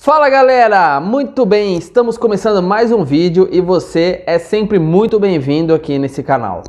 Fala galera, muito bem, estamos começando mais um vídeo e você é sempre muito bem-vindo aqui nesse canal,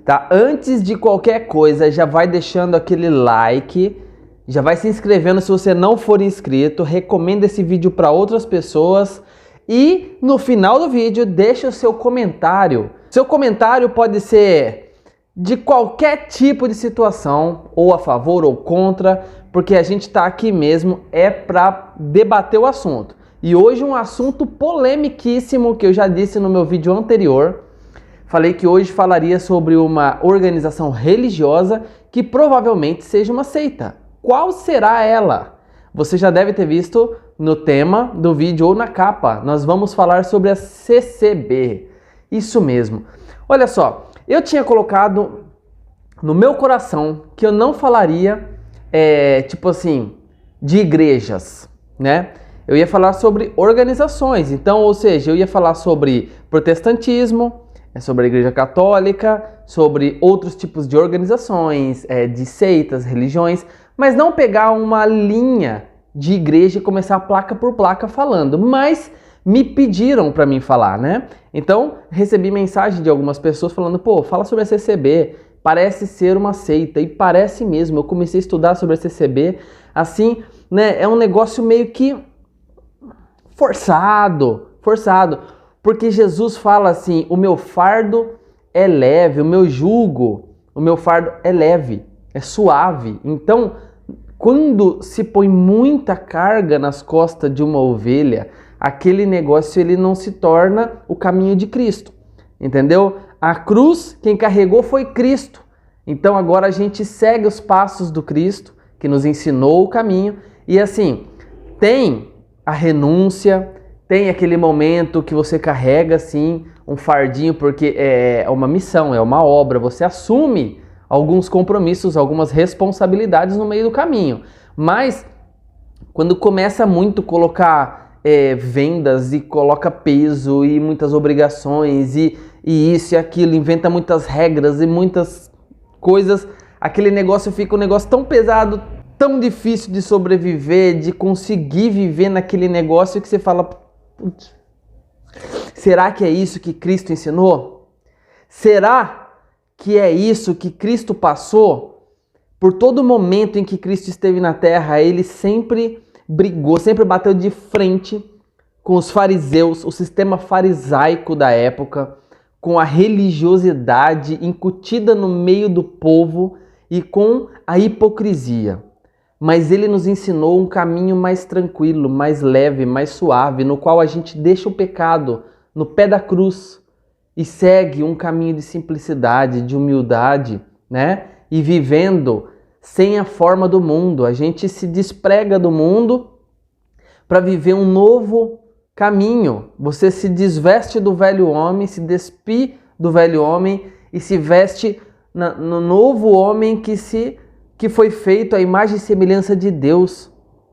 tá? Antes de qualquer coisa, já vai deixando aquele like, já vai se inscrevendo se você não for inscrito, recomenda esse vídeo para outras pessoas e no final do vídeo deixa o seu comentário. Seu comentário pode ser de qualquer tipo de situação, ou a favor ou contra, porque a gente está aqui mesmo para debater o assunto. E hoje um assunto polemiquíssimo que eu já disse no meu vídeo anterior. Falei que hoje falaria sobre uma organização religiosa que provavelmente seja uma seita. Qual será ela? Você já deve ter visto no tema do vídeo ou na capa. Nós vamos falar sobre a CCB. Isso mesmo. Olha só, eu tinha colocado no meu coração que eu não falaria tipo assim, de igrejas, né? Eu ia falar sobre organizações, então, ou seja, eu ia falar sobre protestantismo, sobre a igreja católica, sobre outros tipos de organizações, de seitas, religiões, mas não pegar uma linha de igreja e começar placa por placa falando, mas me pediram para mim falar, né? Então, recebi mensagem de algumas pessoas falando, pô, fala sobre a CCB, parece ser uma seita, e parece mesmo. Eu comecei a estudar sobre a CCB, assim, né, é um negócio meio que forçado, porque Jesus fala assim, o meu fardo é leve, o meu fardo é leve, é suave. Então, quando se põe muita carga nas costas de uma ovelha, aquele negócio ele não se torna o caminho de Cristo, entendeu? A cruz, quem carregou foi Cristo. Então agora a gente segue os passos do Cristo, que nos ensinou o caminho. E assim, tem a renúncia, tem aquele momento que você carrega assim um fardinho, porque é uma missão, é uma obra. Você assume alguns compromissos, algumas responsabilidades no meio do caminho. Mas quando começa muito colocar vendas e coloca peso e muitas obrigações e isso e aquilo, inventa muitas regras e muitas coisas, aquele negócio fica um negócio tão pesado, tão difícil de sobreviver, de conseguir viver naquele negócio que você fala, putz, será que é isso que Cristo ensinou? Será que é isso que Cristo passou? Por todo momento em que Cristo esteve na terra, ele sempre brigou, sempre bateu de frente com os fariseus, o sistema farisaico da época, com a religiosidade incutida no meio do povo e com a hipocrisia. Mas ele nos ensinou um caminho mais tranquilo, mais leve, mais suave, no qual a gente deixa o pecado no pé da cruz e segue um caminho de simplicidade, de humildade, né? E vivendo sem a forma do mundo. A gente se desprega do mundo para viver um novo caminho. Você se desveste do velho homem, se despir do velho homem e se veste no novo homem que foi feito à imagem e semelhança de Deus,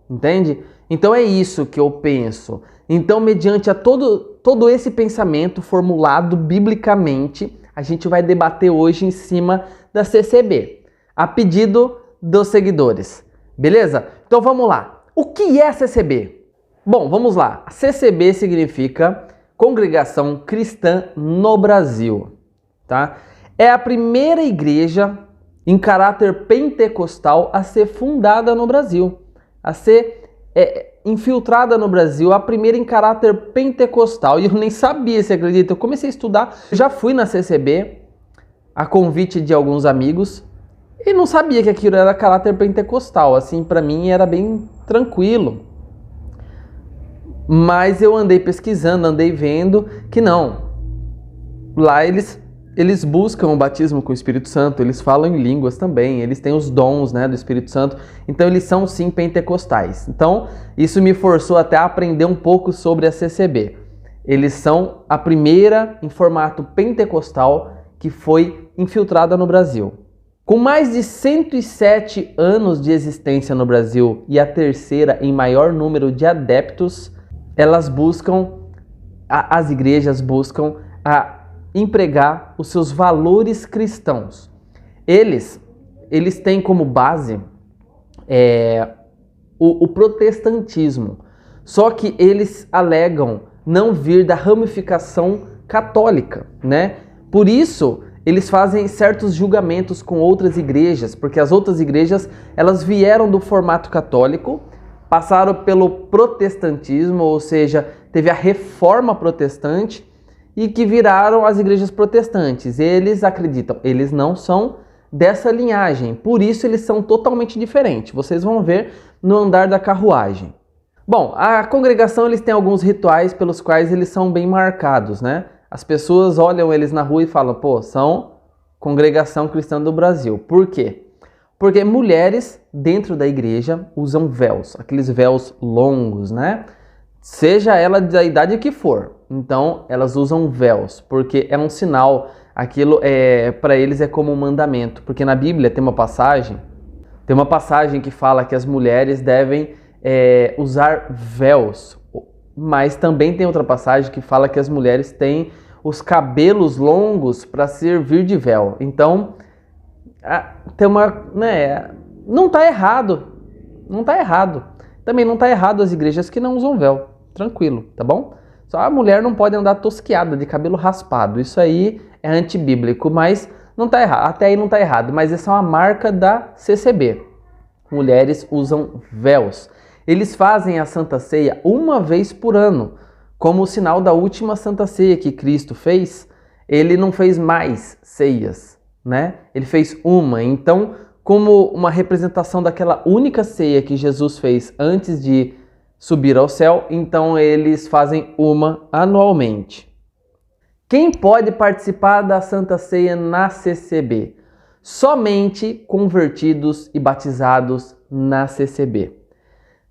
entende? Então é isso que eu penso. Então, mediante a todo esse pensamento formulado biblicamente, a gente vai debater hoje em cima da CCB, a pedido dos seguidores, beleza? Então vamos lá. O que é a CCB? Bom, vamos lá. A CCB significa Congregação Cristã no Brasil, tá? É a primeira igreja em caráter pentecostal a ser fundada no Brasil, a ser infiltrada no Brasil, a primeira em caráter pentecostal. E eu nem sabia, você acredita? Eu comecei a estudar, já fui na CCB, a convite de alguns amigos, e não sabia que aquilo era caráter pentecostal. Assim, para mim era bem tranquilo. Mas eu andei pesquisando, andei vendo que não. Lá eles buscam o batismo com o Espírito Santo, eles falam em línguas também, eles têm os dons, né, do Espírito Santo. Então eles são sim pentecostais. Então isso me forçou até a aprender um pouco sobre a CCB. Eles são a primeira em formato pentecostal que foi infiltrada no Brasil. Com mais de 107 anos de existência no Brasil e a terceira em maior número de adeptos, as igrejas buscam empregar os seus valores cristãos. Eles têm como base o protestantismo. Só que eles alegam não vir da ramificação católica, né? Por isso, eles fazem certos julgamentos com outras igrejas, porque as outras igrejas, elas vieram do formato católico, passaram pelo protestantismo, ou seja, teve a reforma protestante, e que viraram as igrejas protestantes. Eles acreditam, eles não são dessa linhagem, por isso eles são totalmente diferentes. Vocês vão ver no andar da carruagem. Bom, a congregação, eles têm alguns rituais pelos quais eles são bem marcados, né? As pessoas olham eles na rua e falam, pô, são Congregação Cristã do Brasil. Por quê? Porque mulheres dentro da igreja usam véus, aqueles véus longos, né? Seja ela da idade que for. Então, elas usam véus, porque é um sinal, aquilo para eles é como um mandamento. Porque na Bíblia tem uma passagem que fala que as mulheres devem usar véus, mas também tem outra passagem que fala que as mulheres têm os cabelos longos para servir de véu. Então, tem uma, né, não está errado. Também não está errado as igrejas que não usam véu, tranquilo, tá bom? Só a mulher não pode andar tosquiada, de cabelo raspado, isso aí é antibíblico, mas não está errado, até aí não está errado, mas essa é uma marca da CCB. Mulheres usam véus. Eles fazem a Santa Ceia uma vez por ano, como o sinal da última Santa Ceia que Cristo fez. Ele não fez mais ceias, né? Ele fez uma. Então, como uma representação daquela única ceia que Jesus fez antes de subir ao céu, então eles fazem uma anualmente. Quem pode participar da Santa Ceia na CCB? Somente convertidos e batizados na CCB.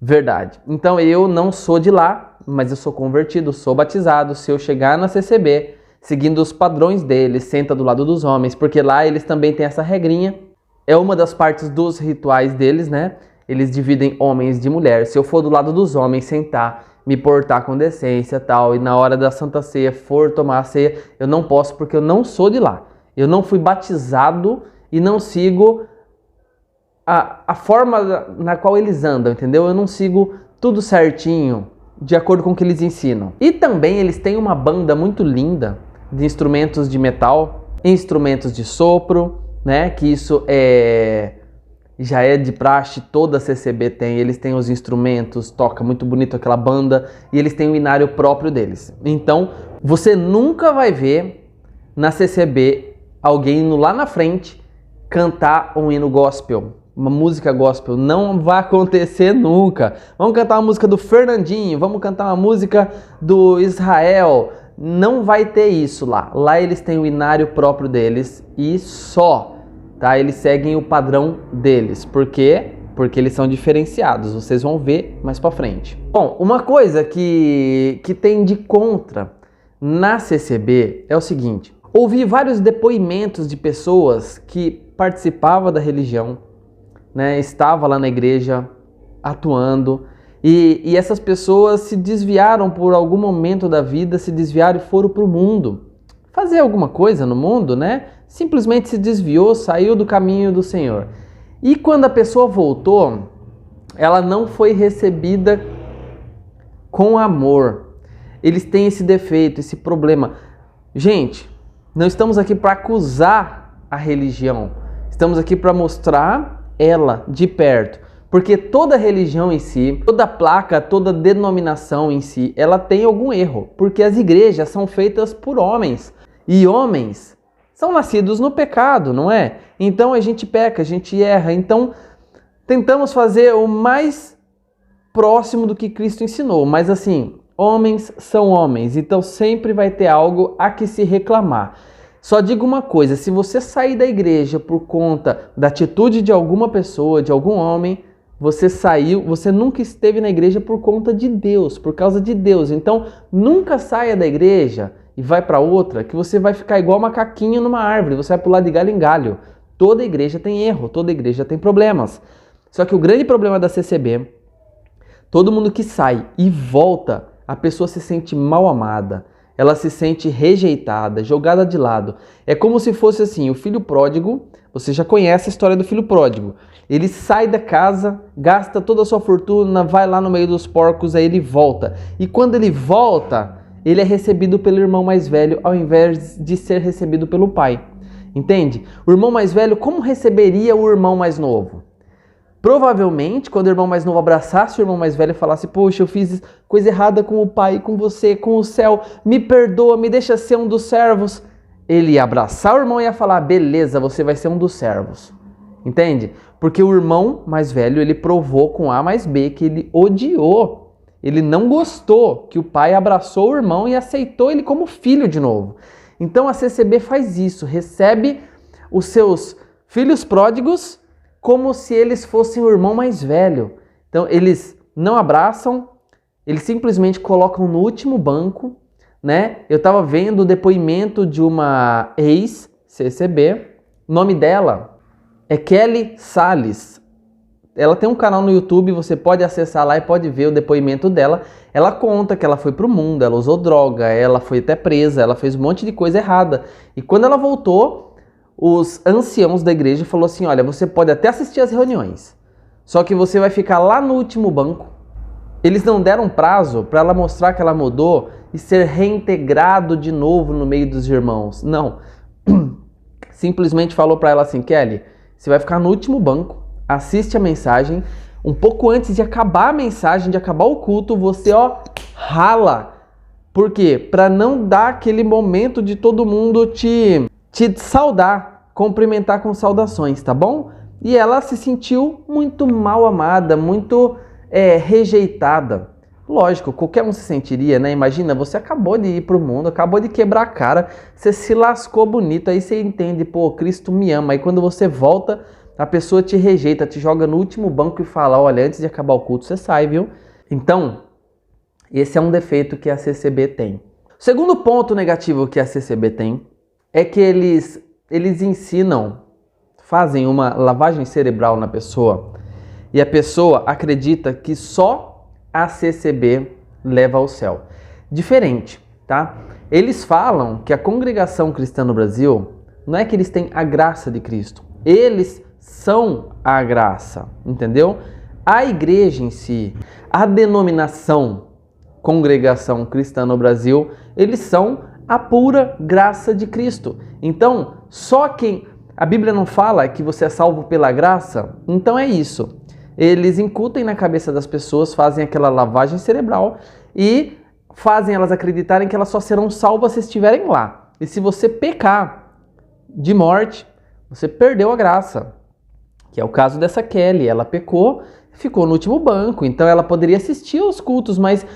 Verdade. Então eu não sou de lá, mas eu sou convertido, sou batizado. Se eu chegar na CCB, seguindo os padrões deles, senta do lado dos homens, porque lá eles também têm essa regrinha. É uma das partes dos rituais deles, né? Eles dividem homens de mulher. Se eu for do lado dos homens, sentar, me portar com decência e tal, e na hora da Santa Ceia for tomar a ceia, eu não posso porque eu não sou de lá. Eu não fui batizado e não sigo a forma na qual eles andam, entendeu? Eu não sigo tudo certinho, de acordo com o que eles ensinam. E também eles têm uma banda muito linda de instrumentos de metal, instrumentos de sopro, né? Que isso já é de praxe, toda a CCB tem. Eles têm os instrumentos, toca muito bonito aquela banda, e eles têm o inário próprio deles. Então, você nunca vai ver na CCB alguém indo lá na frente cantar um hino gospel, uma música gospel. Não vai acontecer nunca. Vamos cantar uma música do Fernandinho, vamos cantar uma música do Israel. Não vai ter isso lá. Lá eles têm o inário próprio deles e só, tá? Eles seguem o padrão deles. Por quê? Porque eles são diferenciados. Vocês vão ver mais pra frente. Bom, uma coisa que tem de contra na CCB é o seguinte. Ouvi vários depoimentos de pessoas que participavam da religião, né, estava lá na igreja atuando, e essas pessoas se desviaram por algum momento da vida, se desviaram e foram para o mundo fazer alguma coisa no mundo, né? Simplesmente se desviou, saiu do caminho do Senhor. E quando a pessoa voltou, ela não foi recebida com amor. Eles têm esse defeito, esse problema. Gente, não estamos aqui para acusar a religião, estamos aqui para mostrar ela de perto, porque toda religião em si, toda placa, toda denominação em si, ela tem algum erro, porque as igrejas são feitas por homens, e homens são nascidos no pecado, não é? Então a gente peca, a gente erra, então tentamos fazer o mais próximo do que Cristo ensinou, mas assim, homens são homens, então sempre vai ter algo a que se reclamar. Só digo uma coisa, se você sair da igreja por conta da atitude de alguma pessoa, de algum homem, você saiu, você nunca esteve na igreja por conta de Deus, por causa de Deus. Então, nunca saia da igreja e vai para outra, que você vai ficar igual macaquinho numa árvore, você vai pular de galho em galho. Toda igreja tem erro, toda igreja tem problemas. Só que o grande problema da CCB, todo mundo que sai e volta, a pessoa se sente mal amada, ela se sente rejeitada, jogada de lado. É como se fosse assim, o filho pródigo, você já conhece a história do filho pródigo. Ele sai da casa, gasta toda a sua fortuna, vai lá no meio dos porcos, aí ele volta. E quando ele volta, ele é recebido pelo irmão mais velho, ao invés de ser recebido pelo pai. Entende? O irmão mais velho, como receberia o irmão mais novo? Provavelmente, quando o irmão mais novo abraçasse o irmão mais velho e falasse: poxa, eu fiz coisa errada com o pai, com você, com o céu, me perdoa, me deixa ser um dos servos. Ele ia abraçar o irmão e ia falar: beleza, você vai ser um dos servos. Entende? Porque o irmão mais velho, ele provou com A mais B que ele odiou. Ele não gostou que o pai abraçou o irmão e aceitou ele como filho de novo. Então a CCB faz isso, recebe os seus filhos pródigos como se eles fossem o irmão mais velho. Então eles não abraçam, eles simplesmente colocam no último banco, né? Eu estava vendo o depoimento de uma ex-CCB, o nome dela é Kelly Salles. Ela tem um canal no YouTube, você pode acessar lá e pode ver o depoimento dela. Ela conta que ela foi pro mundo, ela usou droga, ela foi até presa, ela fez um monte de coisa errada. E quando ela voltou, os anciãos da igreja falaram assim: olha, você pode até assistir às reuniões, só que você vai ficar lá no último banco. Eles não deram prazo para ela mostrar que ela mudou e ser reintegrado de novo no meio dos irmãos. Não. Simplesmente falou para ela assim: Kelly, você vai ficar no último banco, assiste a mensagem, um pouco antes de acabar a mensagem, de acabar o culto, você rala. Por quê? Para não dar aquele momento de todo mundo te saudar, cumprimentar com saudações, tá bom? E ela se sentiu muito mal amada, muito rejeitada. Lógico, qualquer um se sentiria, né? Imagina, você acabou de ir pro mundo, acabou de quebrar a cara, você se lascou bonito, aí você entende, pô, Cristo me ama. Aí quando você volta, a pessoa te rejeita, te joga no último banco e fala: olha, antes de acabar o culto, você sai, viu? Então, esse é um defeito que a CCB tem. O segundo ponto negativo que a CCB tem é que eles ensinam, fazem uma lavagem cerebral na pessoa e a pessoa acredita que só a CCB leva ao céu. Diferente, tá? Eles falam que a congregação cristã no Brasil não é que eles têm a graça de Cristo, eles são a graça, entendeu? A igreja em si, a denominação congregação cristã no Brasil, eles são a pura graça de Cristo. Então, só quem... A Bíblia não fala que você é salvo pela graça? Então é isso. Eles incutem na cabeça das pessoas, fazem aquela lavagem cerebral e fazem elas acreditarem que elas só serão salvas se estiverem lá. E se você pecar de morte, você perdeu a graça. Que é o caso dessa Kelly. Ela pecou, ficou no último banco. Então ela poderia assistir aos cultos, mas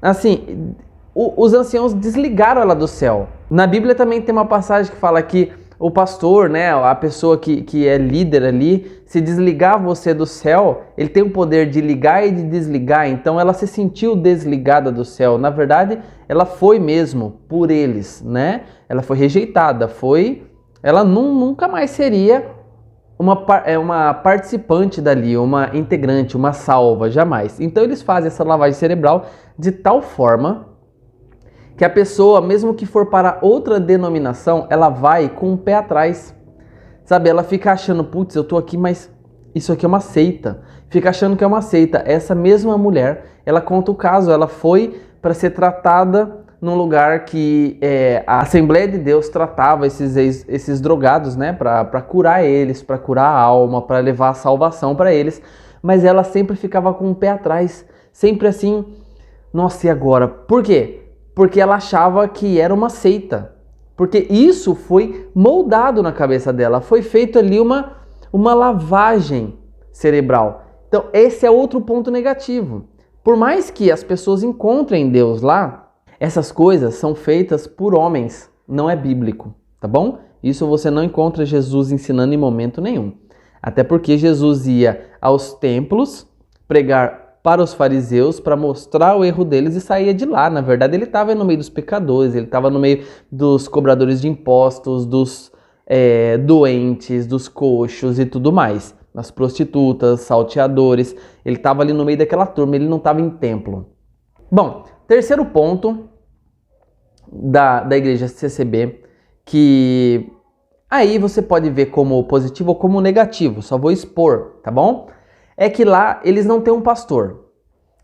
assim, os anciãos desligaram ela do céu. Na Bíblia também tem uma passagem que fala que o pastor, né, a pessoa que é líder ali, se desligar você do céu, ele tem o poder de ligar e de desligar. Então ela se sentiu desligada do céu. Na verdade, ela foi mesmo por eles, né? Ela foi rejeitada, ela nunca mais seria uma participante dali, uma integrante, uma salva, jamais. Então eles fazem essa lavagem cerebral de tal forma que a pessoa, mesmo que for para outra denominação, ela vai com um pé atrás. Sabe, ela fica achando: putz, eu tô aqui, mas isso aqui é uma seita. Fica achando que é uma seita. Essa mesma mulher, ela conta o caso, ela foi para ser tratada num lugar que a Assembleia de Deus tratava esses drogados, né, para curar eles, para curar a alma, para levar a salvação para eles, mas ela sempre ficava com o pé atrás, sempre assim: nossa, e agora? Por quê? Porque ela achava que era uma seita, porque isso foi moldado na cabeça dela, foi feito ali uma lavagem cerebral. Então esse é outro ponto negativo. Por mais que as pessoas encontrem Deus lá, essas coisas são feitas por homens, não é bíblico, tá bom? Isso você não encontra Jesus ensinando em momento nenhum. Até porque Jesus ia aos templos pregar para os fariseus para mostrar o erro deles e saía de lá. Na verdade, ele estava no meio dos pecadores, ele estava no meio dos cobradores de impostos, dos doentes, dos coxos e tudo mais. As prostitutas, salteadores, ele estava ali no meio daquela turma, ele não estava em templo. Bom, terceiro ponto da igreja CCB, que aí você pode ver como positivo ou como negativo, só vou expor, tá bom? É que lá eles não têm um pastor.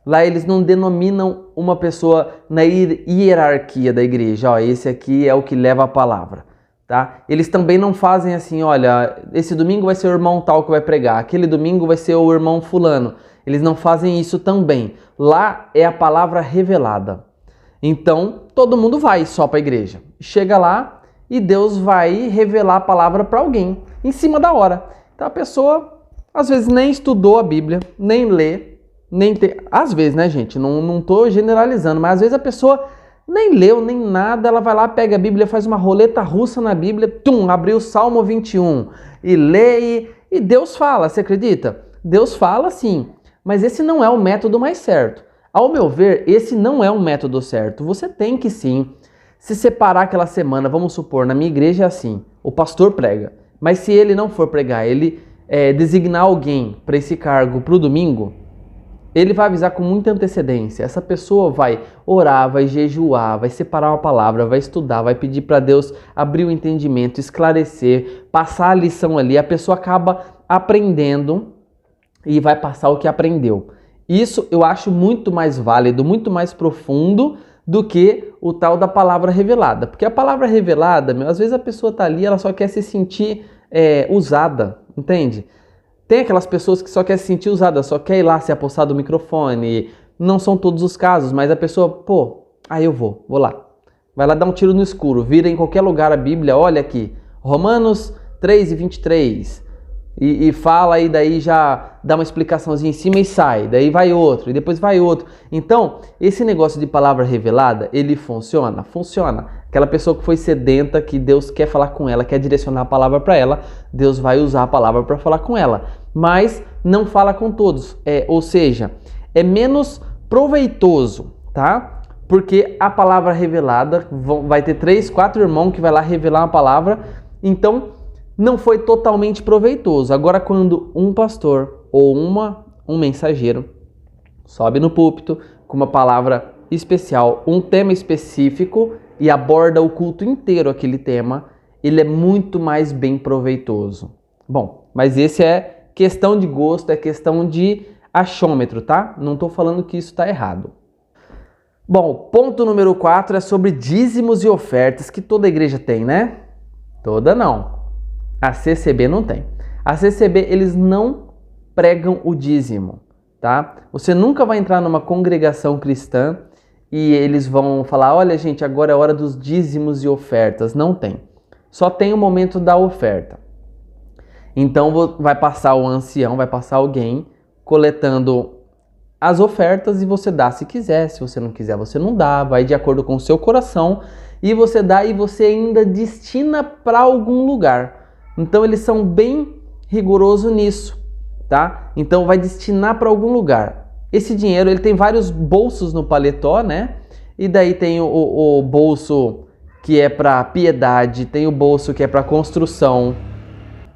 Lá eles não denominam uma pessoa na hierarquia da igreja. Ó, esse aqui é o que leva a palavra, tá? Eles também não fazem assim, olha, esse domingo vai ser o irmão tal que vai pregar, aquele domingo vai ser o irmão fulano. Eles não fazem isso também. Lá é a palavra revelada. Então, todo mundo vai só para a igreja. Chega lá e Deus vai revelar a palavra para alguém, em cima da hora. Então a pessoa, às vezes, nem estudou a Bíblia, nem lê, nem tem... Às vezes, né, gente? Não tô generalizando, mas às vezes a pessoa nem leu, nem nada, ela vai lá, pega a Bíblia, faz uma roleta russa na Bíblia, abriu o Salmo 21 e lê e Deus fala, você acredita? Deus fala sim, mas esse não é o método mais certo. Ao meu ver, esse não é o método certo. Você tem que sim se separar aquela semana, vamos supor, na minha igreja é assim, o pastor prega, mas se ele não for pregar, ele designar alguém para esse cargo para o domingo, ele vai avisar com muita antecedência. Essa pessoa vai orar, vai jejuar, vai separar uma palavra, vai estudar, vai pedir para Deus abrir o entendimento, esclarecer, passar a lição ali. A pessoa acaba aprendendo e vai passar o que aprendeu. Isso eu acho muito mais válido, muito mais profundo do que o tal da palavra revelada. Porque a palavra revelada, às vezes a pessoa está ali, ela só quer se sentir usada, entende? Tem aquelas pessoas que só quer se sentir usada, só quer ir lá se apossar do microfone. Não são todos os casos, mas a pessoa, eu vou lá. Vai lá dar um tiro no escuro, vira em qualquer lugar a Bíblia, olha aqui, Romanos 3:23, e fala e daí já dá uma explicaçãozinha em cima e sai, daí vai outro, e depois vai outro. Então, esse negócio de palavra revelada, ele funciona? Funciona. Aquela pessoa que foi sedenta, que Deus quer falar com ela, quer direcionar a palavra para ela, Deus vai usar a palavra para falar com ela. Mas não fala com todos. Ou seja, é menos proveitoso, tá? Porque a palavra revelada, vai ter 3, 4 irmãos que vai lá revelar uma palavra, então não foi totalmente proveitoso. Agora, quando um pastor ou um mensageiro sobe no púlpito com uma palavra especial, um tema específico e aborda o culto inteiro aquele tema, ele é muito mais bem proveitoso. Bom, mas esse é questão de gosto, é questão de achômetro, tá? Não estou falando que isso está errado. Bom, ponto número 4 é sobre dízimos e ofertas, que toda igreja tem, né? Toda não. A CCB não tem. A CCB, eles não pregam o dízimo, tá? Você nunca vai entrar numa congregação cristã e eles vão falar, olha gente, agora é hora dos dízimos e ofertas. Não tem. Só tem o momento da oferta. Então vai passar o ancião, vai passar alguém coletando as ofertas e você dá se quiser. Se você não quiser, você não dá. Vai de acordo com o seu coração e você dá e você ainda destina para algum lugar. Então eles são bem rigorosos nisso, tá? Então vai destinar para algum lugar. Esse dinheiro, ele tem vários bolsos no paletó, né? E daí tem o bolso que é para piedade, tem o bolso que é para construção,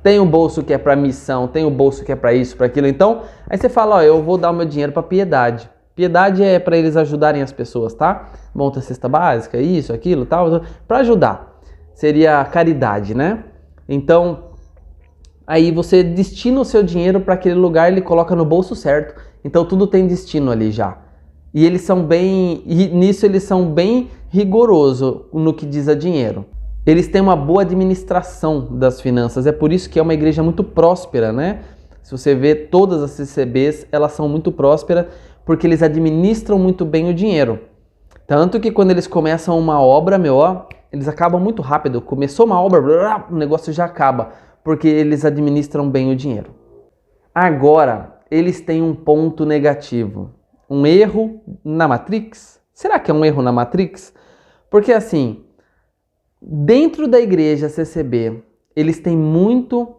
tem o bolso que é para missão, tem o bolso que é para isso, para aquilo. Então, aí você fala, ó, eu vou dar o meu dinheiro para piedade. Piedade é para eles ajudarem as pessoas, tá? Monta a cesta básica, isso, aquilo, tal, para ajudar. Seria caridade, né? Então, aí você destina o seu dinheiro para aquele lugar, ele coloca no bolso certo. Então tudo tem destino ali já. E eles são nisso eles são bem rigorosos no que diz a dinheiro. Eles têm uma boa administração das finanças. É por isso que é uma igreja muito próspera, né? Se você vê todas as CCBs, elas são muito prósperas porque eles administram muito bem o dinheiro. Tanto que quando eles começam uma obra, eles acabam muito rápido. Começou uma obra, o negócio já acaba, porque eles administram bem o dinheiro. Agora, eles têm um ponto negativo. Um erro na Matrix? Será que é um erro na Matrix? Porque assim, dentro da igreja CCB, eles têm muito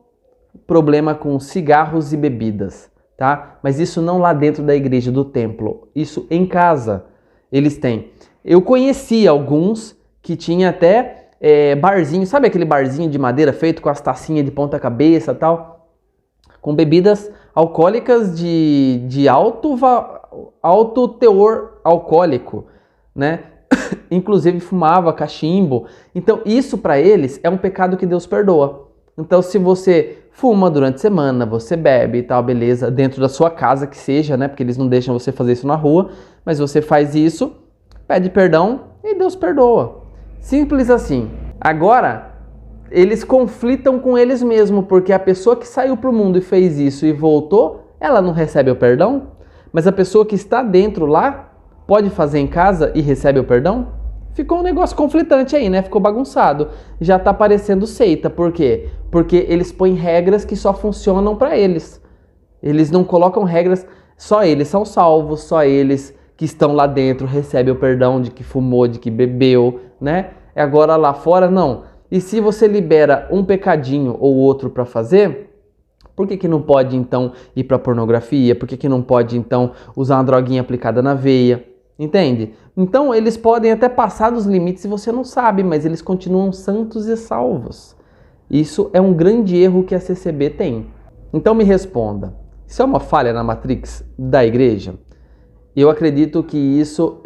problema com cigarros e bebidas, tá? Mas isso não lá dentro da igreja, do templo. Isso em casa eles têm. Eu conheci alguns que tinha até barzinho, sabe aquele barzinho de madeira feito com as tacinhas de ponta cabeça e tal? Com bebidas alcoólicas de alto teor alcoólico, né? Inclusive fumava cachimbo. Então isso para eles é um pecado que Deus perdoa. Então se você fuma durante a semana, você bebe e tal, beleza, dentro da sua casa que seja, né? Porque eles não deixam você fazer isso na rua, mas você faz isso, pede perdão e Deus perdoa. Simples assim. Agora, eles conflitam com eles mesmos, porque a pessoa que saiu pro mundo e fez isso e voltou, ela não recebe o perdão, mas a pessoa que está dentro lá pode fazer em casa e recebe o perdão? Ficou um negócio conflitante aí, né? Ficou bagunçado. Já tá parecendo seita. Por quê? Porque eles põem regras que só funcionam para eles. Eles não colocam regras, só eles são salvos, só eles que estão lá dentro recebem o perdão de que fumou, de que bebeu, né? Agora lá fora, não. E se você libera um pecadinho ou outro para fazer, por que não pode então ir para pornografia? Por que não pode então usar uma droguinha aplicada na veia? Entende? Então eles podem até passar dos limites se você não sabe, mas eles continuam santos e salvos. Isso é um grande erro que a CCB tem. Então me responda, isso é uma falha na Matrix da igreja? Eu acredito que isso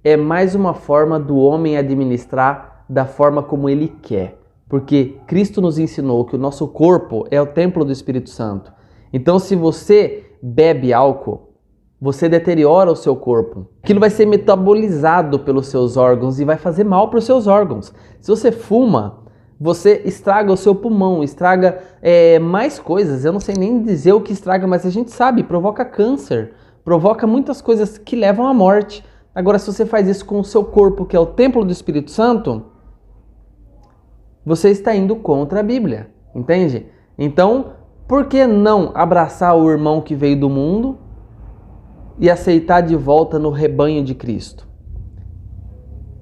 é mais uma forma do homem administrar da forma como ele quer. Porque Cristo nos ensinou que o nosso corpo é o templo do Espírito Santo. Então se você bebe álcool, você deteriora o seu corpo. Aquilo vai ser metabolizado pelos seus órgãos e vai fazer mal para os seus órgãos. Se você fuma, você estraga o seu pulmão, estraga mais coisas. Eu não sei nem dizer o que estraga, mas a gente sabe, provoca câncer, provoca muitas coisas que levam à morte. Agora, se você faz isso com o seu corpo, que é o templo do Espírito Santo, você está indo contra a Bíblia, entende? Então, por que não abraçar o irmão que veio do mundo e aceitar de volta no rebanho de Cristo?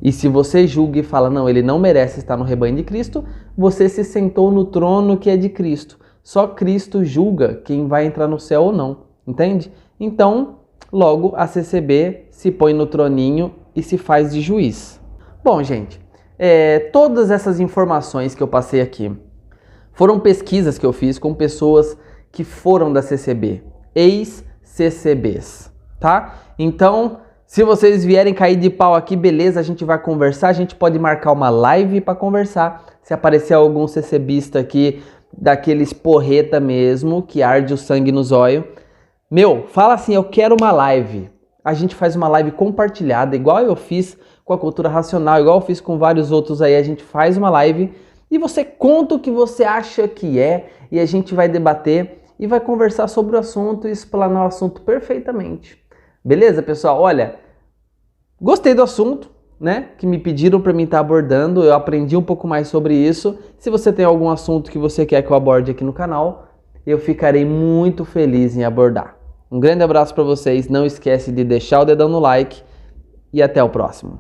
E se você julga e fala, não, ele não merece estar no rebanho de Cristo, você se sentou no trono que é de Cristo. Só Cristo julga quem vai entrar no céu ou não, entende? Então, logo a CCB se põe no troninho e se faz de juiz. Bom, gente, todas essas informações que eu passei aqui foram pesquisas que eu fiz com pessoas que foram da CCB, ex-CCBs. Tá? Então, se vocês vierem cair de pau aqui, beleza, a gente vai conversar, a gente pode marcar uma live para conversar. Se aparecer algum CCBista aqui, daqueles porreta mesmo, que arde o sangue nos olhos, fala assim, eu quero uma live. A gente faz uma live compartilhada, igual eu fiz com a Cultura Racional, igual eu fiz com vários outros aí, a gente faz uma live e você conta o que você acha que é e a gente vai debater e vai conversar sobre o assunto e explanar o assunto perfeitamente. Beleza, pessoal? Olha, gostei do assunto, né? Que me pediram para mim estar abordando. Eu aprendi um pouco mais sobre isso. Se você tem algum assunto que você quer que eu aborde aqui no canal, eu ficarei muito feliz em abordar. Um grande abraço para vocês. Não esquece de deixar o dedão no like e até o próximo.